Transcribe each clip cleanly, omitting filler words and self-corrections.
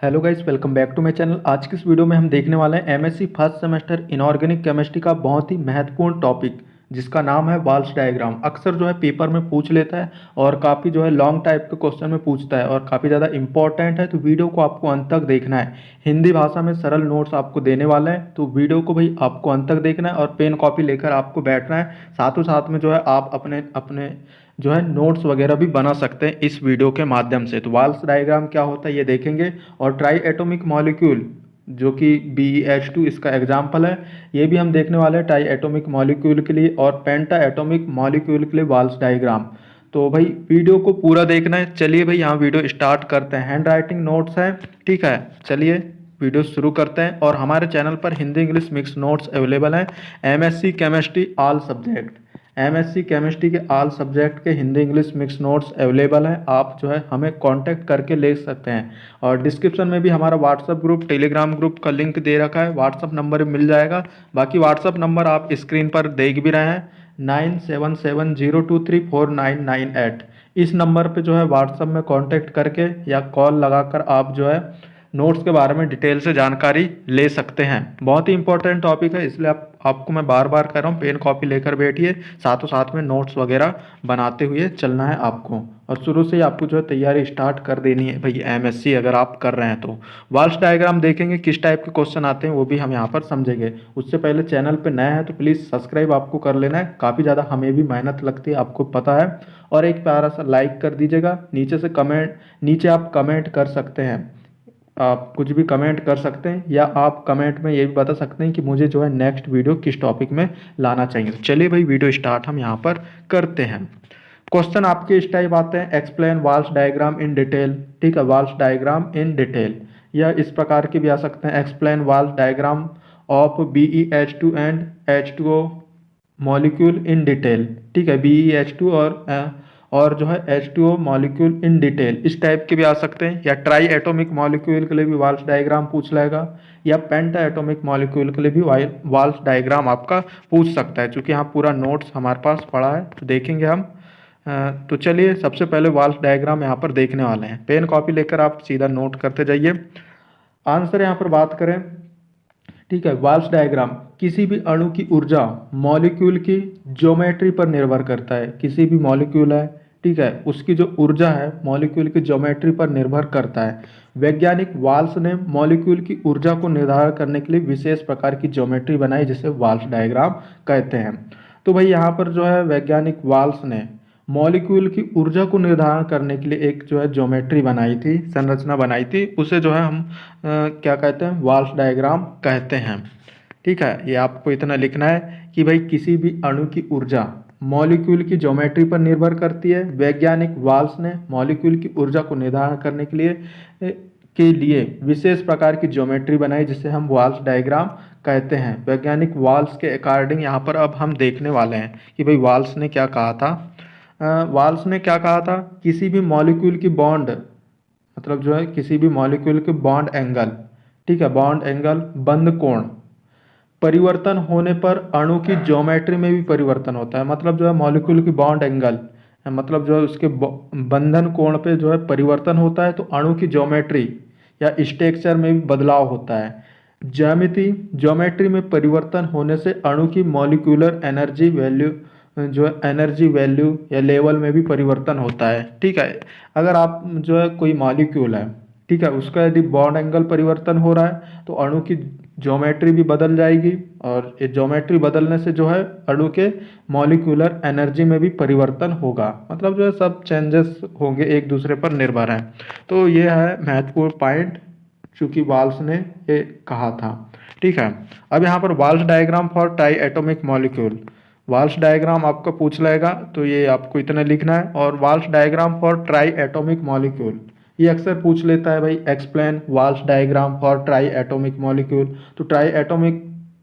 Hello guys, welcome back to my channel. आज की इस वीडियो में हम देखने वाले हैं MSc first semester inorganic chemistry का बहुत ही महत्वपूर्ण टॉपिक जिसका नाम है वाल्स डायग्राम। अक्सर जो है पेपर में पूछ लेता है और काफ़ी जो है लॉन्ग टाइप के क्वेश्चन में पूछता है और काफ़ी ज़्यादा इंपॉर्टेंट है, तो वीडियो को आपको अंत तक देखना है। हिंदी भाषा में सरल नोट्स आपको देने वाले हैं, तो वीडियो को भाई आपको अंत तक देखना है और पेन कॉपी लेकर आपको बैठना है। साथों साथ में जो है आप अपने अपने जो है नोट्स वगैरह भी बना सकते हैं इस वीडियो के माध्यम से। तो वाल्स डायग्राम क्या होता है ये देखेंगे, और ट्राई एटॉमिक मॉलिक्यूल जो कि BeH2 इसका एग्जाम्पल है, ये भी हम देखने वाले हैं ट्राई एटॉमिक मॉलिक्यूल के लिए, और पेंटा एटॉमिक मॉलिक्यूल के लिए वाल्स डायग्राम। तो भाई वीडियो को पूरा देखना है। चलिए भाई यहाँ वीडियो स्टार्ट करते हैं। हैंड राइटिंग नोट्स है, ठीक है। चलिए वीडियो शुरू करते हैं। और हमारे चैनल पर Hindi English mix notes available हैं। MSc chemistry all subject, MSc chemistry के ऑल सब्जेक्ट के Hindi English mix notes available हैं। आप जो है हमें कांटेक्ट करके ले सकते हैं। और डिस्क्रिप्शन में भी हमारा व्हाट्सअप ग्रुप, टेलीग्राम ग्रुप का लिंक दे रखा है, व्हाट्सअप नंबर भी मिल जाएगा। बाकी व्हाट्सअप नंबर आप स्क्रीन पर देख भी रहे हैं, 9770234998। इस नंबर पे जो है व्हाट्सअप में कांटेक्ट करके या कॉल लगाकर आप जो है नोट्स के बारे में डिटेल से जानकारी ले सकते हैं। बहुत ही इंपॉर्टेंट टॉपिक है, इसलिए आपको मैं बार बार कह रहा हूँ पेन कॉपी लेकर बैठिए, साथों साथ में नोट्स वगैरह बनाते हुए चलना है आपको। और शुरू से ही आपको जो है तैयारी स्टार्ट कर देनी है भाई, एमएससी अगर आप कर रहे हैं तो। वाल्स डायग्राम देखेंगे, किस टाइप के क्वेश्चन आते हैं वो भी हम यहाँ पर समझेंगे। उससे पहले चैनल पर नया है तो प्लीज़ सब्सक्राइब आपको कर लेना है, काफ़ी ज़्यादा हमें भी मेहनत लगती है, आपको पता है। और एक प्यारा सा लाइक कर दीजिएगा। नीचे आप कमेंट कर सकते हैं, आप कुछ भी कमेंट कर सकते हैं, या आप कमेंट में ये भी बता सकते हैं कि मुझे जो है नेक्स्ट वीडियो किस टॉपिक में लाना चाहिए। तो चलिए भाई वीडियो स्टार्ट हम यहाँ पर करते हैं। क्वेश्चन आपके इस टाइप आते हैं, explain Walsh diagram in detail, ठीक है। वाल्स डायग्राम इन डिटेल, या इस प्रकार के भी आ सकते हैं, explain Walsh diagram of BeH2 and H2O molecule in detail, ठीक है। BeH2 और जो है H2O मॉलिक्यूल इन डिटेल, इस टाइप के भी आ सकते हैं। या ट्राई एटॉमिक मॉलिक्यूल के लिए भी वाल्स डायग्राम पूछ लेगा, या पेंटा एटॉमिक मॉलिक्यूल के लिए भी वाल्स डायग्राम आपका पूछ सकता है। चूंकि यहाँ पूरा नोट्स हमारे पास पड़ा है तो देखेंगे हम। तो चलिए सबसे पहले वाल्स डायग्राम यहाँ पर देखने वाले हैं। पेन कॉपी लेकर आप सीधा नोट करते जाइए। आंसर यहाँ पर बात करें, ठीक है। वाल्स डायग्राम किसी भी अणु की ऊर्जा मॉलिक्यूल की ज्योमेट्री पर निर्भर करता है। किसी भी मॉलिक्यूल है, ठीक है, उसकी जो ऊर्जा है मॉलिक्यूल की ज्योमेट्री पर निर्भर करता है। वैज्ञानिक वाल्स ने मॉलिक्यूल की ऊर्जा को निर्धारण करने के लिए विशेष प्रकार की ज्योमेट्री बनाई, जिसे वाल्स डायग्राम कहते हैं। तो भाई यहाँ पर जो है वैज्ञानिक वाल्स ने मॉलिक्यूल की ऊर्जा को निर्धारण करने के लिए एक जो है ज्योमेट्री बनाई थी, संरचना बनाई थी, उसे जो है हम क्या कहते हैं, वाल्स डायग्राम कहते हैं, ठीक है। ये आपको इतना लिखना है कि भाई किसी भी अणु की ऊर्जा मॉलिक्यूल की ज्योमेट्री पर निर्भर करती है। वैज्ञानिक वाल्स ने मॉलिक्यूल की ऊर्जा को निर्धारण करने के लिए विशेष प्रकार की ज्योमेट्री बनाई, जिसे हम वाल्स डायग्राम कहते हैं। वैज्ञानिक वाल्स के अकॉर्डिंग यहाँ पर अब हम देखने वाले हैं कि भाई वाल्स ने क्या कहा था। वाल्स ने क्या कहा था, किसी भी मॉलिक्यूल की बॉन्ड, मतलब जो है किसी भी मॉलिक्यूल के बॉन्ड एंगल, ठीक है, बॉन्ड एंगल बंध कोण परिवर्तन होने पर अणु की ज्योमेट्री में भी परिवर्तन होता है। मतलब जो है मॉलिक्यूल की बॉन्ड एंगल, मतलब जो है उसके बंधन कोण पे जो है परिवर्तन होता है, तो अणु की ज्योमेट्री या स्ट्रक्चर में भी बदलाव होता है। ज्योमेट्री में परिवर्तन होने से अणु की मॉलिक्यूलर एनर्जी वैल्यू, जो है एनर्जी वैल्यू या लेवल में भी परिवर्तन होता है, ठीक है। अगर आप जो है कोई मॉलिक्यूल है, ठीक है, उसका यदि बॉन्ड एंगल परिवर्तन हो रहा है तो अणु की ज्योमेट्री भी बदल जाएगी, और ये ज्योमेट्री बदलने से जो है अणु के मॉलिक्यूलर एनर्जी में भी परिवर्तन होगा। मतलब जो है सब चेंजेस होंगे, एक दूसरे पर निर्भर हैं। तो ये है महत्वपूर्ण पॉइंट, चूंकि वाल्स ने ये कहा था, ठीक है। अब यहाँ पर Walsh diagram for triatomic molecule, Walsh diagram आपका पूछ लेगा तो ये आपको इतना लिखना है। और Walsh diagram for triatomic molecule, ये अक्सर पूछ लेता है भाई, explain Walsh diagram for triatomic molecule. तो ट्राई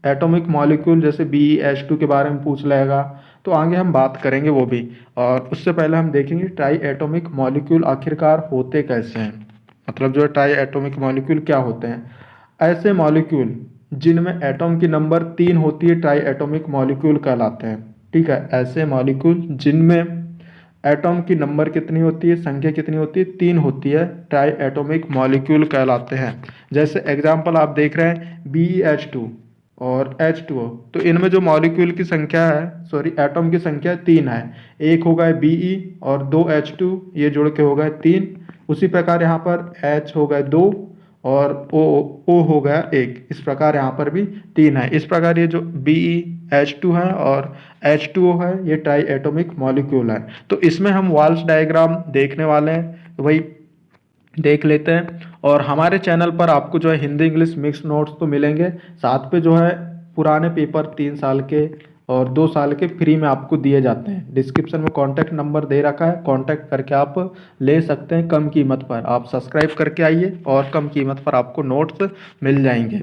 एटॉमिक मॉलिक्यूल जैसे BeH2 के बारे में पूछ लेगा, तो आगे हम बात करेंगे वो भी। और उससे पहले हम देखेंगे ट्राई एटॉमिक मॉलिक्यूल आखिरकार होते कैसे हैं। मतलब जो है ट्राई एटॉमिक मॉलिक्यूल क्या होते हैं, ऐसे मॉलिक्यूल जिनमें एटॉम की नंबर 3 होती है ट्राई एटॉमिक मॉलिक्यूल कहलाते हैं, ठीक है। ऐसे मॉलिक्यूल जिनमें एटॉम की नंबर कितनी होती है, संख्या कितनी होती है, 3 होती है, ट्राई एटॉमिक मॉलिक्यूल कहलाते हैं। जैसे एग्जाम्पल आप देख रहे हैं BeH2 और H2O, तो इनमें जो मॉलिक्यूल की संख्या है, सॉरी एटॉम की संख्या 3 है। एक हो गए Be और 2 H2, ये जुड़ के हो गए 3। उसी प्रकार यहाँ पर H हो गए 2 और O हो गया 1। इस प्रकार यहाँ पर भी 3 है। इस प्रकार ये जो BeH2 है और H2O है, ये ट्राई एटॉमिक मॉलिक्यूल है। तो इसमें हम वाल्स डायग्राम देखने वाले हैं, तो वही देख लेते हैं। और हमारे चैनल पर आपको जो है हिंदी इंग्लिश मिक्स नोट्स तो मिलेंगे, साथ पे जो है पुराने पेपर 3 साल के और 2 साल के फ्री में आपको दिए जाते हैं। डिस्क्रिप्शन में कॉन्टैक्ट नंबर दे रखा है, कॉन्टैक्ट करके आप ले सकते हैं कम कीमत पर। आप सब्सक्राइब करके आइए और कम कीमत पर आपको नोट्स मिल जाएंगे।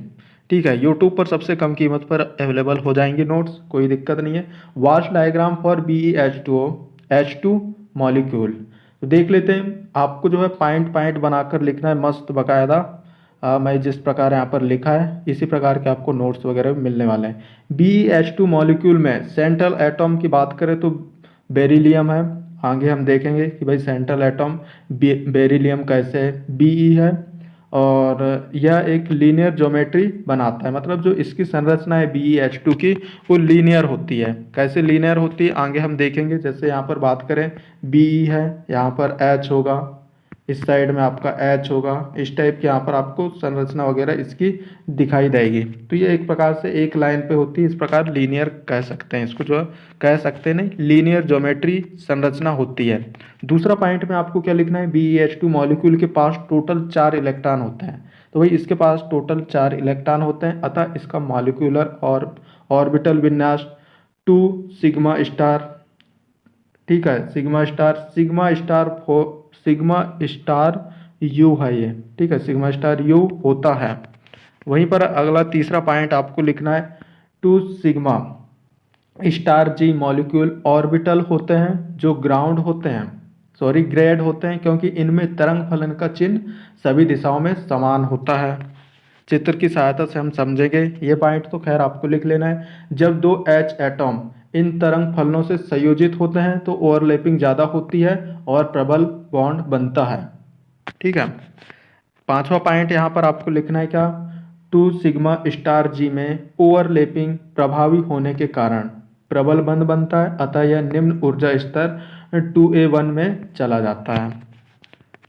ठीक है, यूट्यूब पर सबसे कम कीमत पर अवेलेबल हो जाएंगे नोट्स, कोई दिक्कत नहीं है। Waals diagram for BeH2O H2 molecule, तो देख लेते हैं। आपको जो है पॉइंट पॉइंट बनाकर लिखना है मस्त बकायदा। मैं जिस प्रकार यहाँ पर लिखा है इसी प्रकार के आपको नोट्स वगैरह मिलने वाले हैं। BeH2 मॉलिक्यूल में सेंट्रल एटॉम की बात करें तो बेरिलियम है। आगे हम देखेंगे कि भाई सेंट्रल एटॉम बेरिलियम कैसे है। Be है और यह एक लीनियर ज्योमेट्री बनाता है, मतलब जो इसकी संरचना है BeH2 की वो लीनियर होती है। कैसे लीनियर होती है आगे हम देखेंगे। जैसे यहाँ पर बात करें Be है, यहाँ पर H होगा, इस साइड में आपका H होगा, इस टाइप की यहाँ पर आपको संरचना वगैरह इसकी दिखाई देगी। तो ये एक प्रकार से एक लाइन पे होती है, इस प्रकार लीनियर कह सकते हैं इसको, जो है कह सकते हैं नहीं, लीनियर ज्योमेट्री संरचना होती है। दूसरा पॉइंट में आपको क्या लिखना है, BeH2 मॉलिक्यूल के पास टोटल 4 इलेक्ट्रॉन होते हैं। तो भाई इसके पास टोटल 4 इलेक्ट्रॉन होते हैं, अतः इसका मॉलिक्यूलर और ऑर्बिटल विन्यास 2 सिग्मा स्टार। ठीक है, सिग्मा स्टार यू है ये। ठीक है, सिग्मा स्टार यू होता है। वहीं पर अगला तीसरा पॉइंट आपको लिखना है 2 सिग्मा स्टार जी मॉलिक्यूल ऑर्बिटल होते हैं जो ग्राउंड होते हैं, सॉरी ग्रेड होते हैं, क्योंकि इनमें तरंग फलन का चिन्ह सभी दिशाओं में समान होता है। चित्र की सहायता से हम समझेंगे। ये पॉइंट तो खैर आपको लिख लेना है। जब दो H एटॉम इन तरंग फलनों से संयोजित होते हैं तो ओवरलैपिंग ज़्यादा होती है और प्रबल बॉन्ड बनता है। ठीक है, पांचवा पॉइंट यहाँ पर आपको लिखना है क्या, 2 सिग्मा स्टार जी में ओवरलैपिंग प्रभावी होने के कारण प्रबल बंध बनता है, अतः यह निम्न ऊर्जा स्तर 2A1 में चला जाता है।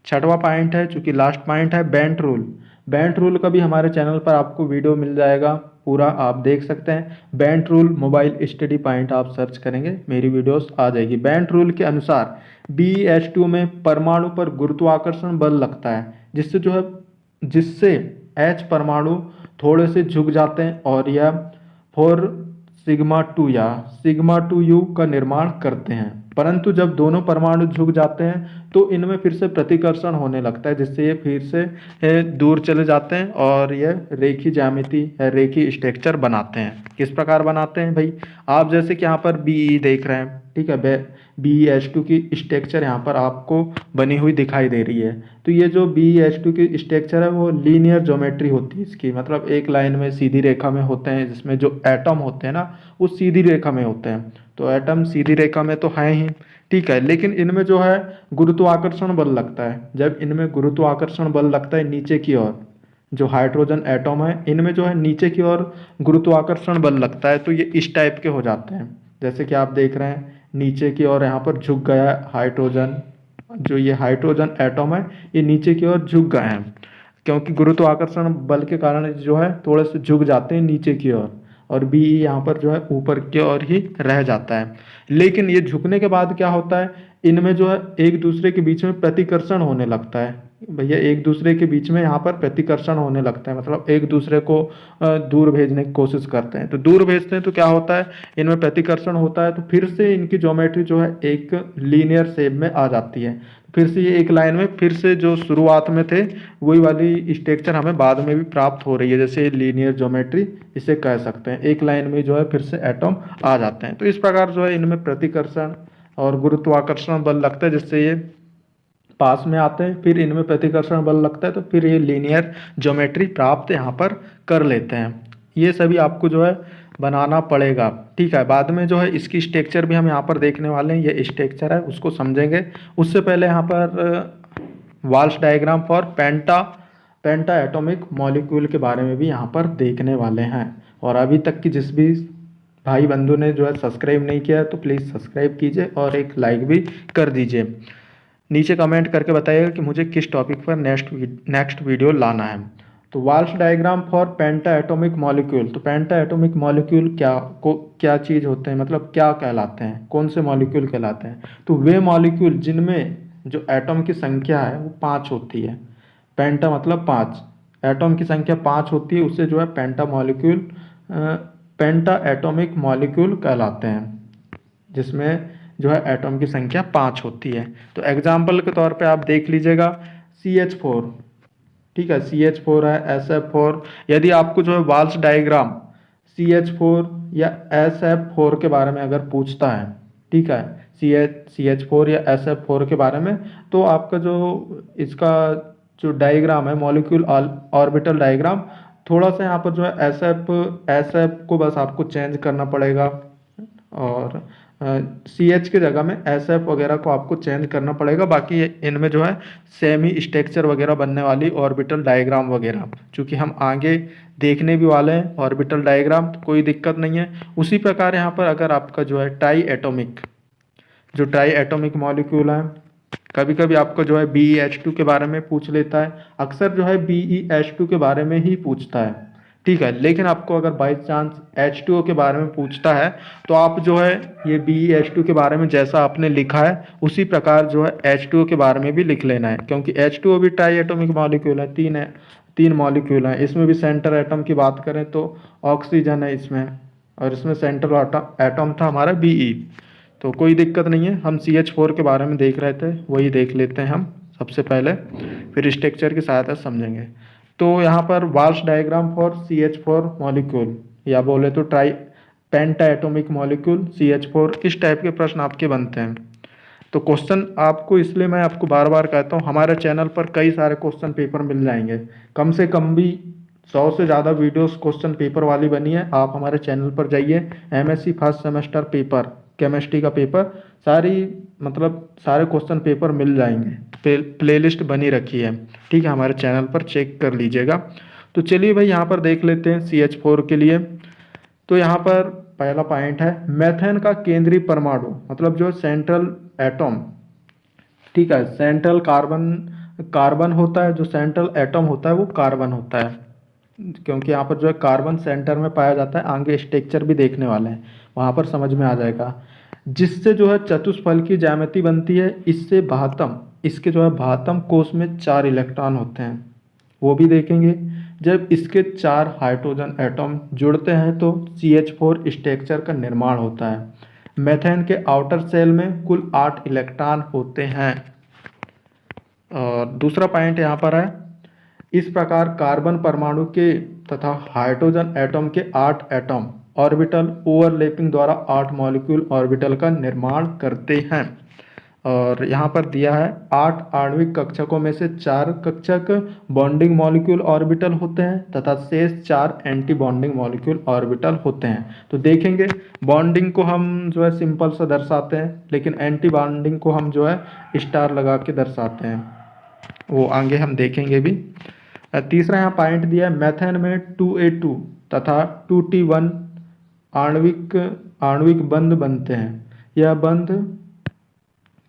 छठवां पॉइंट है, चूंकि लास्ट पॉइंट है, बेंट रूल। बेंट रूल का भी हमारे चैनल पर आपको वीडियो मिल जाएगा, पूरा आप देख सकते हैं। Bent rule mobile study point आप सर्च करेंगे, मेरी वीडियोस आ जाएगी। बेंट रूल के अनुसार BeH2 में परमाणु पर गुरुत्वाकर्षण बल लगता है, जिससे H परमाणु थोड़े से झुक जाते हैं और यह 4 सिग्मा 2 या सिग्मा 2U का निर्माण करते हैं। परंतु जब दोनों परमाणु झुक जाते हैं तो इनमें फिर से प्रतिकर्षण होने लगता है, जिससे ये फिर से दूर चले जाते हैं और ये रेखी ज्यामिति या रेखी स्ट्रक्चर बनाते हैं। किस प्रकार बनाते हैं भाई, आप जैसे कि यहाँ पर Be देख रहे हैं। ठीक है, BeH2 की स्ट्रक्चर यहाँ पर आपको बनी हुई दिखाई दे रही है। तो ये जो BeH2 की स्ट्रक्चर है वो लीनियर ज्योमेट्री होती है इसकी, मतलब एक लाइन में सीधी रेखा में होते हैं, जिसमें जो एटम होते हैं ना वो सीधी रेखा में होते हैं। तो एटम सीधी रेखा में तो है ही, ठीक है, लेकिन इनमें जो है गुरुत्वाकर्षण बल लगता है। जब इनमें गुरुत्वाकर्षण बल लगता है नीचे की ओर, जो हाइड्रोजन एटम है इनमें जो है नीचे की ओर गुरुत्वाकर्षण बल लगता है, तो ये इस टाइप के हो जाते हैं। जैसे कि आप देख रहे हैं नीचे की ओर यहाँ पर झुक गया है हाइड्रोजन, जो ये हाइड्रोजन एटम है ये नीचे की ओर झुक गए हैं, क्योंकि गुरुत्वाकर्षण बल के कारण जो है थोड़े से झुक जाते हैं नीचे की ओर, और Be यहाँ पर जो है ऊपर की ओर ही रह जाता है। लेकिन ये झुकने के बाद क्या होता है, इनमें जो है एक दूसरे के बीच में प्रतिकर्षण होने लगता है। भैया एक दूसरे के बीच में यहाँ पर प्रतिकर्षण होने लगता है, मतलब एक दूसरे को दूर भेजने की कोशिश करते हैं। तो दूर भेजते हैं तो क्या होता है, इनमें प्रतिकर्षण होता है, तो फिर से इनकी ज्योमेट्री जो है एक लीनियर शेप में आ जाती है। फिर से ये एक लाइन में फिर से जो शुरुआत में थे वही वाली स्ट्रक्चर हमें बाद में भी प्राप्त हो रही है, जैसे लीनियर ज्योमेट्री इसे कह सकते हैं। एक लाइन में जो है फिर से एटम आ जाते हैं। तो इस प्रकार जो है इनमें प्रतिकर्षण और गुरुत्वाकर्षण बल लगता है, जिससे ये पास में आते हैं, फिर इनमें प्रतिकर्षण बल लगता है, तो फिर ये लीनियर ज्योमेट्री प्राप्त यहाँ पर कर लेते हैं। ये सभी आपको जो है बनाना पड़ेगा। ठीक है, बाद में जो है इसकी स्ट्रक्चर भी हम यहाँ पर देखने वाले हैं, ये स्ट्रक्चर है उसको समझेंगे। उससे पहले यहाँ पर Walsh diagram for pentatomic molecule के बारे में भी यहाँ पर देखने वाले हैं। और अभी तक की जिस भी भाई बंधु ने जो है सब्सक्राइब नहीं किया है तो प्लीज़ सब्सक्राइब कीजिए और एक लाइक भी कर दीजिए। नीचे कमेंट करके बताइएगा कि मुझे किस टॉपिक पर नेक्स्ट वीडियो लाना है। तो Walsh diagram for pentatomic molecule, तो पेंटा एटॉमिक मॉलिक्यूल क्या चीज़ होते हैं, मतलब क्या कहलाते हैं, कौन से मॉलिक्यूल कहलाते हैं। तो वे मॉलिक्यूल जिनमें जो एटॉम की संख्या है वो 5 होती है। पेंटा मतलब 5, एटॉम की संख्या 5 होती है, उससे जो है पेंटा एटॉमिक मॉलिक्यूल कहलाते हैं, जिसमें जो है एटॉम की संख्या 5 होती है। तो एग्जाम्पल के तौर पे आप देख लीजिएगा CH4, ठीक है, CH4 है, SF4। यदि आपको जो है वाल्स डायग्राम CH4 या SF4 के बारे में अगर पूछता है, ठीक है, CH4 या SF4 के बारे में, तो आपका जो इसका जो डायग्राम है मॉलिक्यूल ऑर्बिटल डायग्राम, थोड़ा सा यहाँ पर जो है SF को बस आपको चेंज करना पड़ेगा और CH के जगह में SF वगैरह को आपको चेंज करना पड़ेगा। बाकी इनमें जो है सेम ही स्ट्रक्चर वगैरह बनने वाली ऑर्बिटल डायग्राम वगैरह, चूँकि हम आगे देखने भी वाले हैं ऑर्बिटल डायग्राम, तो कोई दिक्कत नहीं है। उसी प्रकार यहाँ पर अगर आपका जो है ट्राई एटॉमिक मॉलिक्यूल है, कभी कभी आपको जो है BeH2 के बारे में पूछ लेता है, अक्सर जो है BeH2 के बारे में ही पूछता है, ठीक है। लेकिन आपको अगर बाई चांस H2O के बारे में पूछता है तो आप जो है ये BeH2 के बारे में जैसा आपने लिखा है उसी प्रकार जो है H2O के बारे में भी लिख लेना है, क्योंकि H2O भी ट्राई एटॉमिक मॉलिक्यूल है, तीन मॉलिक्यूल हैं। इसमें भी सेंटर एटम की बात करें तो ऑक्सीजन है इसमें, और इसमें सेंट्रल एटम था हमारा Be। तो कोई दिक्कत नहीं है, हम CH4 के बारे में देख रहे थे, वही देख लेते हैं हम सबसे पहले, फिर स्ट्रक्चर की सहायता से समझेंगे। तो यहाँ पर Walsh diagram for CH4 molecule, या बोले तो पेंटा एटॉमिक मॉलिक्यूल CH4, इस टाइप के प्रश्न आपके बनते हैं। तो क्वेश्चन आपको, इसलिए मैं आपको बार बार कहता हूँ हमारे चैनल पर कई सारे क्वेश्चन पेपर मिल जाएंगे, कम से कम भी 100 से ज़्यादा वीडियोस क्वेश्चन पेपर वाली बनी है। आप हमारे चैनल पर जाइए, MSc first semester paper, chemistry का पेपर, सारे क्वेश्चन पेपर मिल जाएंगे, प्लेलिस्ट बनी रखी है, ठीक है, हमारे चैनल पर चेक कर लीजिएगा। तो चलिए भाई यहाँ पर देख लेते हैं CH4 के लिए। तो यहाँ पर पहला पॉइंट है मेथेन का केंद्रीय परमाणु, मतलब जो सेंट्रल एटम, ठीक है, सेंट्रल कार्बन होता है, जो सेंट्रल एटम होता है वो कार्बन होता है, क्योंकि यहाँ पर जो है कार्बन सेंटर में पाया जाता है। आगे स्ट्रक्चर भी देखने वाले हैं, वहाँ पर समझ में आ जाएगा। जिससे जो है चतुष्फल की ज्यामिति बनती है, इसके जो है भातम कोष में 4 इलेक्ट्रॉन होते हैं, वो भी देखेंगे। जब इसके 4 हाइड्रोजन एटम जुड़ते हैं तो CH4 स्ट्रक्चर का निर्माण होता है। मेथेन के आउटर सेल में कुल 8 इलेक्ट्रॉन होते हैं। और दूसरा पॉइंट यहाँ पर है, इस प्रकार कार्बन परमाणु के तथा हाइड्रोजन एटम के 8 एटम ऑर्बिटल ओवरलैपिंग द्वारा 8 मॉलिक्यूल ऑर्बिटल का निर्माण करते हैं। और यहाँ पर दिया है 8 आणविक कक्षकों में से 4 कक्षक बॉन्डिंग मॉलिक्यूल ऑर्बिटल होते हैं तथा शेष 4 एंटी बॉन्डिंग मॉलिक्यूल ऑर्बिटल होते हैं। तो देखेंगे बॉन्डिंग को हम जो है सिंपल सा दर्शाते हैं, लेकिन एंटी बॉन्डिंग को हम जो है स्टार लगा के दर्शाते हैं, वो आगे हम देखेंगे भी। तीसरा यहाँ पॉइंट दिया है, मेथेन में 2A2 तथा 2T1 आणविक बंध बनते हैं।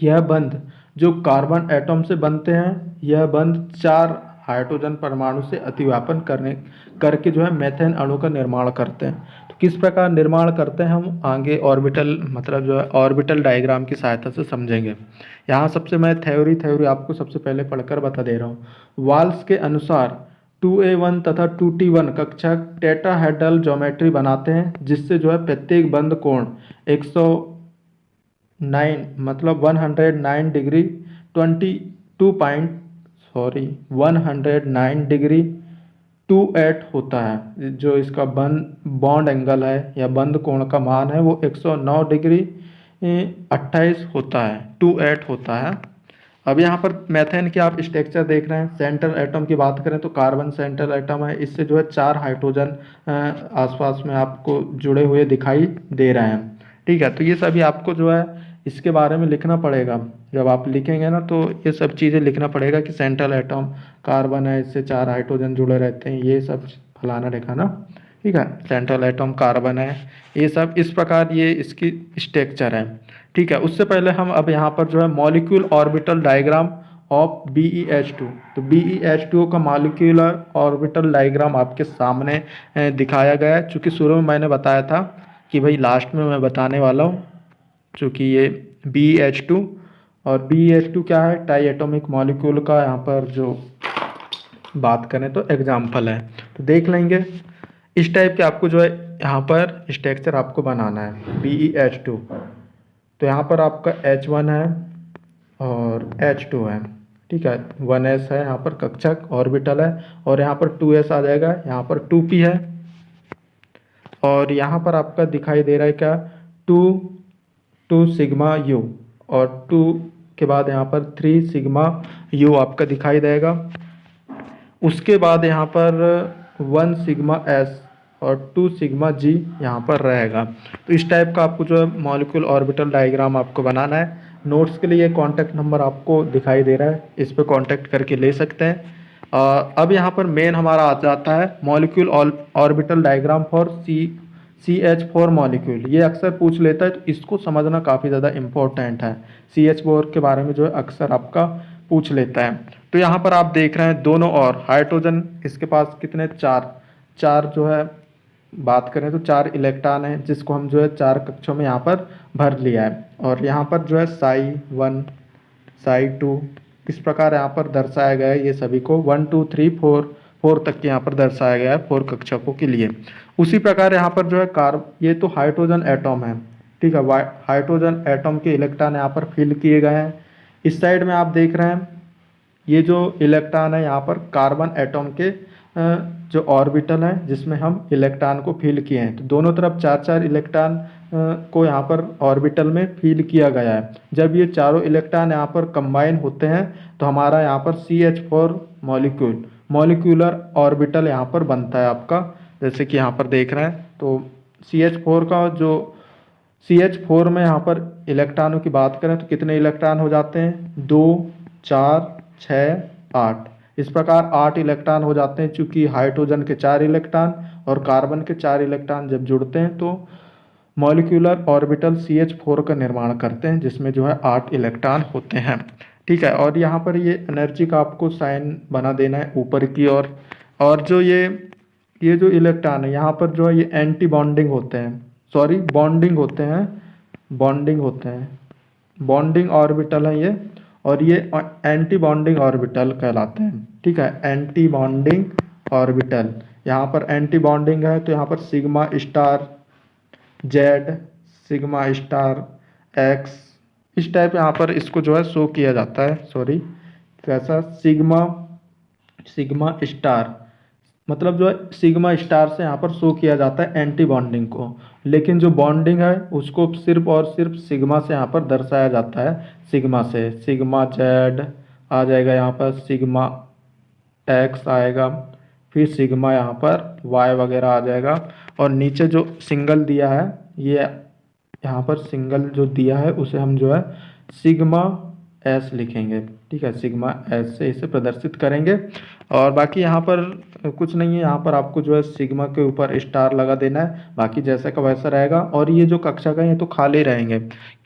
यह बंध जो कार्बन एटम से बनते हैं, यह बंध 4 हाइड्रोजन परमाणु से अतिव्यापन करके जो है मेथेन अणु का निर्माण करते हैं। तो किस प्रकार निर्माण करते हैं हम आगे ऑर्बिटल डायग्राम की सहायता से समझेंगे। यहाँ सबसे मैं थ्योरी आपको सबसे पहले पढ़कर बता दे रहा हूँ। वाल्स के अनुसार 2A1 तथा 2T1 कक्षक टेट्राहेड्रल ज्योमेट्री बनाते हैं, जिससे जो है प्रत्येक बंद कोण 109 डिग्री 109 डिग्री 28 होता है। जो इसका बॉन्ड एंगल है या बंद कोण का मान है वो 109 डिग्री 28 होता है, 28 होता है। अब यहाँ पर मेथेन के आप स्ट्रक्चर देख रहे हैं। सेंट्रल एटम की बात करें तो कार्बन सेंट्रल एटम है, इससे जो है 4 हाइड्रोजन आसपास में आपको जुड़े हुए दिखाई दे रहे हैं। ठीक है, तो ये सभी आपको जो है इसके बारे में लिखना पड़ेगा। जब आप लिखेंगे ना तो ये सब चीज़ें लिखना पड़ेगा कि सेंट्रल एटम कार्बन है, इससे 4 हाइड्रोजन जुड़े रहते हैं, ये सब फलाना ढिकाना। ठीक है, सेंट्रल एटम कार्बन है, ये सब इस प्रकार ये इसकी स्ट्रक्चर है। ठीक है, उससे पहले हम अब यहाँ पर जो है molecule orbital diagram of BeH2, तो BeH2 का मॉलिक्यूलर ऑर्बिटल डायग्राम आपके सामने दिखाया गया है। चूँकि शुरू में मैंने बताया था कि भाई लास्ट में मैं बताने वाला हूँ, चूँकि ये BeH2 और BeH2 क्या है, टाई एटॉमिक मॉलिक्यूल का यहाँ पर जो बात करें तो एग्जाम्पल है। तो देख लेंगे इस टाइप के आपको जो है यहाँ पर स्ट्रक्चर आपको बनाना है BeH2। तो यहाँ पर आपका H1 है और H2 है। ठीक है, 1s है यहाँ पर कक्षक ऑर्बिटल है, और यहाँ पर 2s आ जाएगा, यहाँ पर 2p है, और यहाँ पर आपका दिखाई दे रहा है क्या, 2 सिग्मा u, और 2 के बाद यहाँ पर 3 सिग्मा u आपका दिखाई देगा। उसके बाद यहाँ पर 1 सिग्मा s और 2 सिग्मा g यहाँ पर रहेगा। तो इस टाइप का आपको जो है मॉलिक्यूल ऑर्बिटल डायग्राम आपको बनाना है। नोट्स के लिए कॉन्टैक्ट नंबर आपको दिखाई दे रहा है, इस पर कॉन्टैक्ट करके ले सकते हैं। अब यहाँ पर मेन हमारा आ जाता है molecule orbital diagram for CH4 molecule. ये अक्सर पूछ लेता है, तो इसको समझना काफ़ी ज़्यादा इम्पोर्टेंट है। CH4 के बारे में जो है अक्सर आपका पूछ लेता है। तो यहाँ पर आप देख रहे हैं दोनों और हाइड्रोजन इसके पास कितने, 4 जो है बात करें तो 4 इलेक्ट्रॉन है, जिसको हम जो है 4 कक्षों में यहाँ पर भर लिया है। और यहाँ पर जो है psi1 psi2 इस प्रकार यहाँ पर दर्शाया गया है। ये सभी को 1 2 3 4 तक के यहाँ पर दर्शाया गया है 4 कक्षकों के लिए। उसी प्रकार यहाँ पर जो है ये तो हाइड्रोजन एटम है। ठीक है, हाइड्रोजन एटम के इलेक्ट्रॉन यहाँ पर फिल किए गए हैं। इस साइड में आप देख रहे हैं ये जो इलेक्ट्रॉन है यहाँ पर कार्बन एटम के जो ऑर्बिटल है जिसमें हम इलेक्ट्रॉन को फिल किए हैं। तो दोनों तरफ 4 इलेक्ट्रॉन को यहाँ पर ऑर्बिटल में फिल किया गया है। जब ये चारों इलेक्ट्रॉन यहाँ पर कंबाइन होते हैं तो हमारा यहाँ पर CH4 मॉलिक्यूलर ऑर्बिटल यहाँ पर बनता है आपका, जैसे कि यहाँ पर देख रहे हैं। तो CH4 का जो CH4 में यहाँ पर इलेक्ट्रॉनों की बात करें तो कितने इलेक्ट्रॉन हो जाते हैं, 2 4 6 8, इस प्रकार 8 इलेक्ट्रॉन हो जाते हैं। चूँकि हाइड्रोजन के 4 इलेक्ट्रॉन और कार्बन के 4 इलेक्ट्रॉन जब जुड़ते हैं तो मॉलिक्यूलर ऑर्बिटल CH4 का निर्माण करते हैं, जिसमें जो है 8 इलेक्ट्रॉन होते हैं। ठीक है, और यहाँ पर ये एनर्जी का आपको साइन बना देना है ऊपर की ओर। और जो ये जो इलेक्ट्रॉन है यहाँ पर जो है ये एंटी बॉन्डिंग होते हैं, सॉरी बॉन्डिंग होते हैं, बॉन्डिंग ऑर्बिटल है ये, और ये एंटी बॉन्डिंग ऑर्बिटल कहलाते हैं। ठीक है, एंटी बॉन्डिंग ऑर्बिटल, यहाँ पर एंटी बॉन्डिंग है तो यहाँ पर sigma star Z, sigma star X, इस टाइप यहाँ पर इसको जो है शो किया जाता है। सॉरी, कैसा, सिग्मा स्टार, मतलब जो है सिग्मा स्टार से यहाँ पर शो किया जाता है एंटी बॉन्डिंग को। लेकिन जो बॉन्डिंग है उसको सिर्फ और सिर्फ सिग्मा से यहाँ पर दर्शाया जाता है, सिग्मा से। सिग्मा Z आ जाएगा, यहाँ पर सिग्मा X आएगा, फिर सिग्मा यहाँ पर Y वगैरह आ जाएगा। और नीचे जो सिंगल दिया है, ये यहाँ पर सिंगल जो दिया है उसे हम जो है सिग्मा S लिखेंगे। ठीक है, सिग्मा S से इसे प्रदर्शित करेंगे। और बाकी यहाँ पर कुछ नहीं है, यहाँ पर आपको जो है सिग्मा के ऊपर स्टार लगा देना है, बाकी जैसा का वैसा रहेगा। और ये जो कक्षक है ये तो खाली रहेंगे।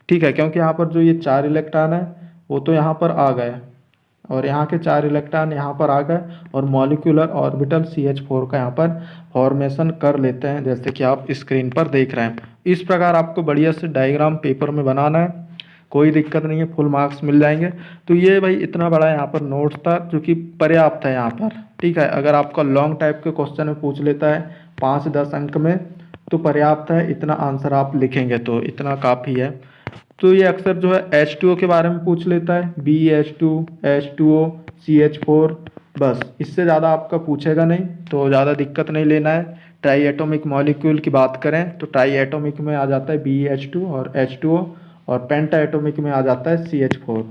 ठीक है, क्योंकि यहाँ पर जो ये 4 इलेक्ट्रॉन है वो तो यहाँ पर आ गए, और यहाँ के 4 इलेक्ट्रॉन यहाँ पर आ गए, और मॉलिक्यूलर ऑर्बिटल CH4 का यहाँ पर फॉर्मेशन कर लेते हैं, जैसे कि आप स्क्रीन पर देख रहे हैं। इस प्रकार आपको बढ़िया से डायग्राम पेपर में बनाना है, कोई दिक्कत नहीं है, फुल मार्क्स मिल जाएंगे। तो ये भाई इतना बड़ा यहाँ पर नोट्स था जो कि पर्याप्त है यहाँ पर। ठीक है, अगर आपका लॉन्ग टाइप के क्वेश्चन में पूछ लेता है 5-10 अंक में तो पर्याप्त है, इतना आंसर आप लिखेंगे तो इतना काफ़ी है। तो ये अक्सर जो है H2O के बारे में पूछ लेता है, BH2 H2O CH4, बस इससे ज़्यादा आपका पूछेगा नहीं, तो ज़्यादा दिक्कत नहीं लेना है। ट्राई एटॉमिक मॉलिक्यूल की बात करें तो ट्राई एटॉमिक में आ जाता है BH2 और H2O, और पेंटा एटॉमिक में आ जाता है CH4।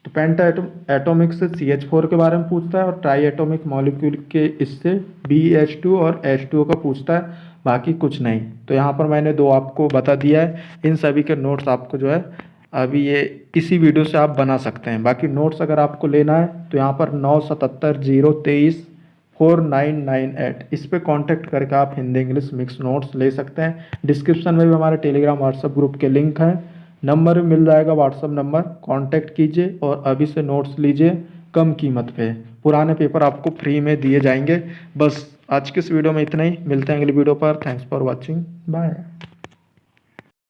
तो पेंटा एटॉमिक से CH4 के बारे में पूछता है और ट्राई एटॉमिक मॉलिक्यूल के इससे BH2 और H2O का पूछता है, बाकी कुछ नहीं। तो यहाँ पर मैंने दो आपको बता दिया है। इन सभी के नोट्स आपको जो है अभी ये इसी वीडियो से आप बना सकते हैं। बाकी नोट्स अगर आपको लेना है तो यहाँ पर 977 023 4998 इस पे कांटेक्ट करके आप हिंदी इंग्लिश मिक्स नोट्स ले सकते हैं। डिस्क्रिप्शन में भी हमारे टेलीग्राम व्हाट्सएप ग्रुप के लिंक हैं, नंबर भी मिल जाएगा व्हाट्सएप नंबर, कांटेक्ट कीजिए और अभी से नोट्स लीजिए कम कीमत पे। पुराने पेपर आपको फ्री में दिए जाएंगे। बस आज की इस वीडियो में इतना ही, मिलते हैं अगली वीडियो पर। Thanks for watching, bye.